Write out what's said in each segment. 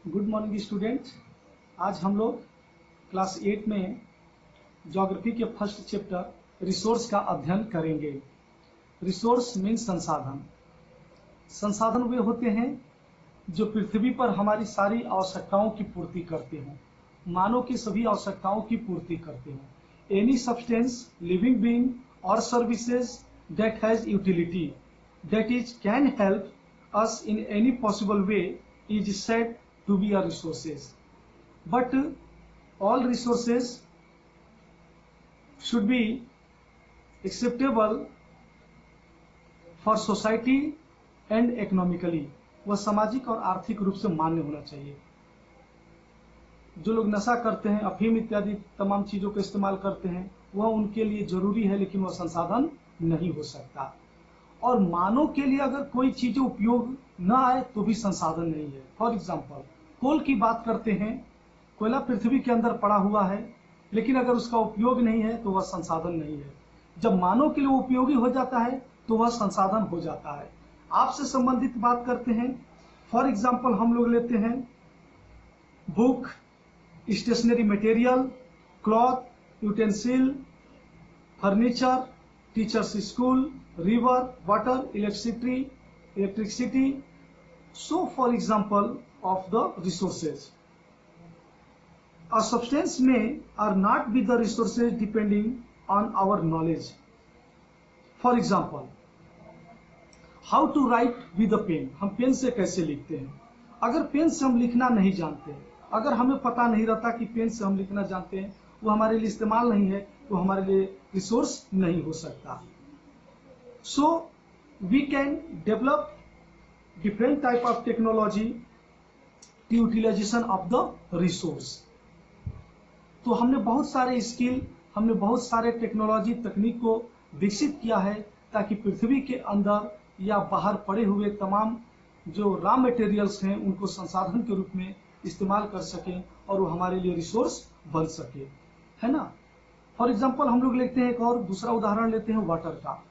Good morning student. आज हम लोग क्लास 8 में ज्योग्राफी के फर्स्ट चैप्टर रिसोर्स का अध्ययन करेंगे। रिसोर्स मीन्स संसाधन। संसाधन वे होते हैं जो पृथ्वी पर हमारी सारी आवश्यकताओं की पूर्ति करते हों, मानव की सभी आवश्यकताओं की पूर्ति करते हों। एनी सब्सटेंस, लिविंग बीइंग और services that has utility that is can help us in any possible way is said to be a resources. But all resources should be acceptable for society and economically. वह सामाजिक और आर्थिक रूप से मान्य होना चाहिए। जो लोग नशा करते हैं, अफीम इत्यादि तमाम चीजों का इस्तेमाल करते हैं, वह उनके लिए जरूरी है, लेकिन वह संसाधन नहीं हो सकता। और मानव के लिए अगर कोई चीजें उपयोग न आए तो भी संसाधन नहीं है। फॉर एग्जाम्पल, कोल की बात करते हैं। कोयला पृथ्वी के अंदर पड़ा हुआ है, लेकिन अगर उसका उपयोग नहीं है तो वह संसाधन नहीं है। जब मानव के लिए उपयोगी हो जाता है तो वह संसाधन हो जाता है। आपसे संबंधित बात करते हैं। फॉर एग्जाम्पल हम लोग लेते हैं book, stationery material, cloth, utensil, furniture, teachers school, river, water, electricity. So for example of the resources, a substance may or not be the resources depending on our knowledge. For example, how to write with a pen. हम pen से कैसे लिखते हैं? अगर pen से हम लिखना नहीं जानते, अगर हमें पता नहीं रहता कि पेन से हम लिखना जानते हैं, वो हमारे लिए इस्तेमाल नहीं है, तो हमारे लिए रिसोर्स नहीं हो सकता। So we can develop different type of technology to utilization of the resource. तो हमने बहुत सारे स्किल, हमने बहुत सारे टेक्नोलॉजी तकनीक को विकसित किया है ताकि पृथ्वी के अंदर या बाहर पड़े हुए तमाम जो रॉ मटेरियल्स हैं उनको संसाधन के रूप में इस्तेमाल कर सकें और वो हमारे लिए रिसोर्स बन सके, है ना। फॉर एग्जाम्पल हम लोग लेते हैं एक और दूसरा उदाहरण लेते हैं वाटर का।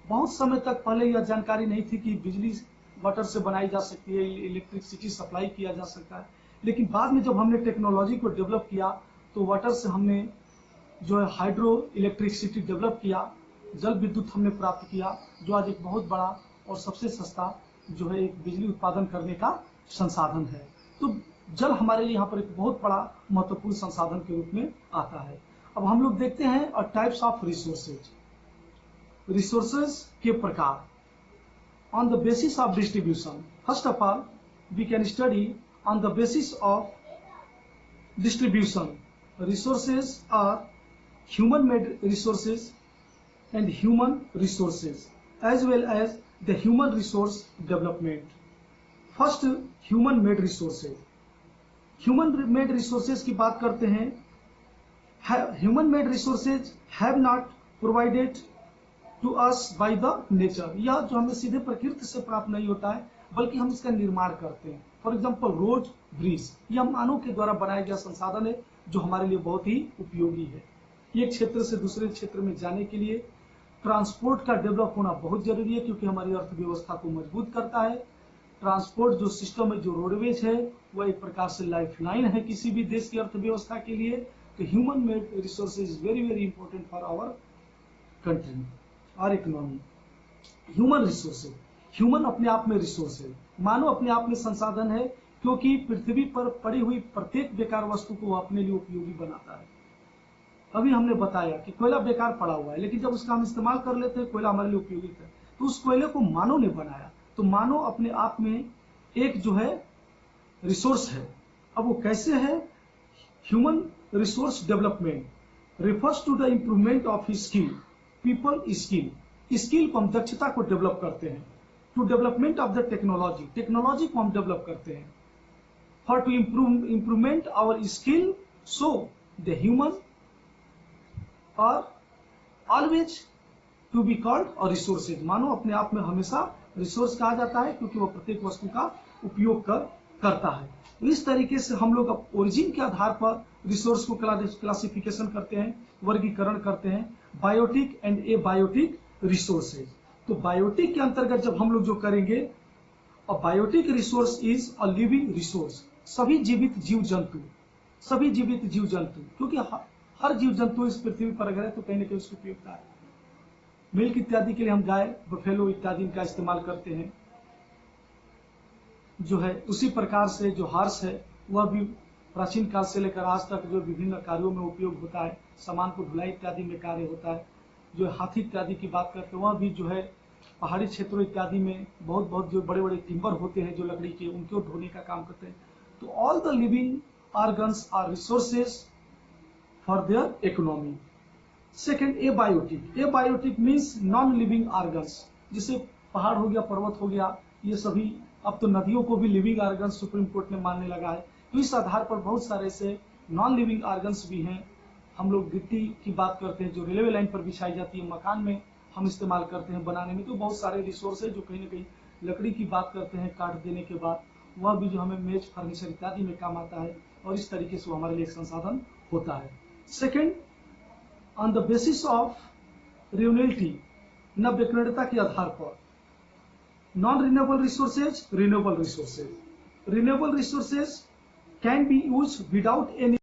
बहुत समय तक पहले यह जानकारी नहीं थी कि बिजली वाटर से बनाई जा सकती है, इलेक्ट्रिसिटी सप्लाई किया जा सकता है। लेकिन बाद में जब हमने टेक्नोलॉजी को डेवलप किया तो वाटर से हमने जो है हाइड्रो इलेक्ट्रिसिटी डेवलप किया, जल विद्युत हमने प्राप्त किया, जो आज एक बहुत बड़ा और सबसे सस्ता जो है एक बिजली उत्पादन करने का संसाधन है। तो जल हमारे लिए यहाँ पर एक बहुत बड़ा महत्वपूर्ण संसाधन के रूप में आता है। अब हम लोग देखते हैं टाइप्स ऑफ रिसोर्सेज। रिसोर्सेज के प्रकार on the basis of distribution. First of all we can study on the basis of distribution. Resources are human made resources and human resources as well as the human resource development. First, human made resources. Human made resources की बात करते हैं। Human made resources have not provided to us by the nature. यह जो हमें सीधे प्रकृति से प्राप्त नहीं होता है, बल्कि हम इसका निर्माण करते हैं। फॉर एग्जाम्पल रोड, ब्रिज, यह मानव के द्वारा बनाया गया संसाधन है जो हमारे लिए बहुत ही उपयोगी है। एक क्षेत्र से दूसरे क्षेत्र में जाने के लिए ट्रांसपोर्ट का डेवलप होना बहुत जरूरी है, क्योंकि हमारी अर्थव्यवस्था को मजबूत करता है। ट्रांसपोर्ट जो सिस्टम है, जो रोडवेज है, वह एक प्रकार से लाइफ लाइन है किसी भी देश की अर्थव्यवस्था के लिए। तो human made resources is very very important for our country और इकोनॉमी। ह्यूमन रिसोर्सेज, ह्यूमन अपने आप में रिसोर्स है, मानव अपने आप में संसाधन है, क्योंकि पृथ्वी पर पड़ी हुई प्रत्येक बेकार वस्तु को अपने लिए उपयोगी बनाता है। अभी हमने बताया कि कोयला बेकार पड़ा हुआ है, लेकिन जब उसका हम इस्तेमाल कर लेते हैं, कोयला हमारे लिए उपयोगी है, तो उस कोयले को मानव ने बनाया। तो मानव अपने आप में एक जो है रिसोर्स है। अब वो कैसे है? Human resource development refers to the improvement of skill, people skill. Skill को हम दक्षता को डेवलप करते हैं। To development of the technology, technology को हम डेवलप करते हैं। For to improvement our skill, so the human और ऑलवेज टू बी कॉल्ड और रिसोर्सेज। मानो अपने आप में हमेशा रिसोर्स कहा जाता है, क्योंकि वह प्रत्येक वस्तु का उपयोग करता है। तो इस तरीके से हम लोग अब ओरिजिन के आधार पर रिसोर्स को क्लासिफिकेशन करते हैं, वर्गीकरण करते हैं। Biotic and a biotic resources. तो बायोटिक के अंतर्गत जब हम लोग जो करेंगे, A biotic resource is a living resource. सभी जीवित जीव जंतु, क्योंकि हर जीव जंतु इस पृथ्वी पर अगर है तो कहीं ना कहीं उसकी उपयोगिता है। मिल्क इत्यादि के लिए हम गाय, बफेलो इत्यादि का इस्तेमाल करते हैं। जो है उसी प्रकार से जो हॉर्स है वह भी प्राचीन काल से लेकर आज तक जो विभिन्न कार्यों में उपयोग होता है, सामान को ढुलाई इत्यादि में कार्य होता है। जो हाथी इत्यादि की बात करते हैं वह भी जो है पहाड़ी क्षेत्रों इत्यादि में बहुत जो बड़े बड़े टिम्बर होते हैं जो लकड़ी के, उनको ढोने का काम करते हैं। तो all the living organs are resources for their economy. Second, abiotic. Abiotic means non living organs, जिसे पहाड़ हो गया, पर्वत हो गया, ये सभी, अब तो नदियों को भी लिविंग ऑर्गन्स सुप्रीम कोर्ट ने मानने लगा है। तो इस आधार पर बहुत सारे ऐसे नॉन लिविंग ऑर्गन्स भी हैं। हम लोग गिट्टी की बात करते हैं जो रेलवे लाइन पर बिछाई जाती है, मकान में हम इस्तेमाल करते हैं बनाने में। तो बहुत सारे रिसोर्स है जो कहीं ना कहीं लकड़ी की बात करते हैं, काट देने के बाद वह भी जो हमें मेज, फर्नीचर इत्यादि में काम आता है, और इस तरीके से वो हमारे लिए एक संसाधन होता है। Second, on the basis of renewability, नव्यकरणीयता के आधार पर, non renewable resources, renewable resources. Renewable resources can be used without any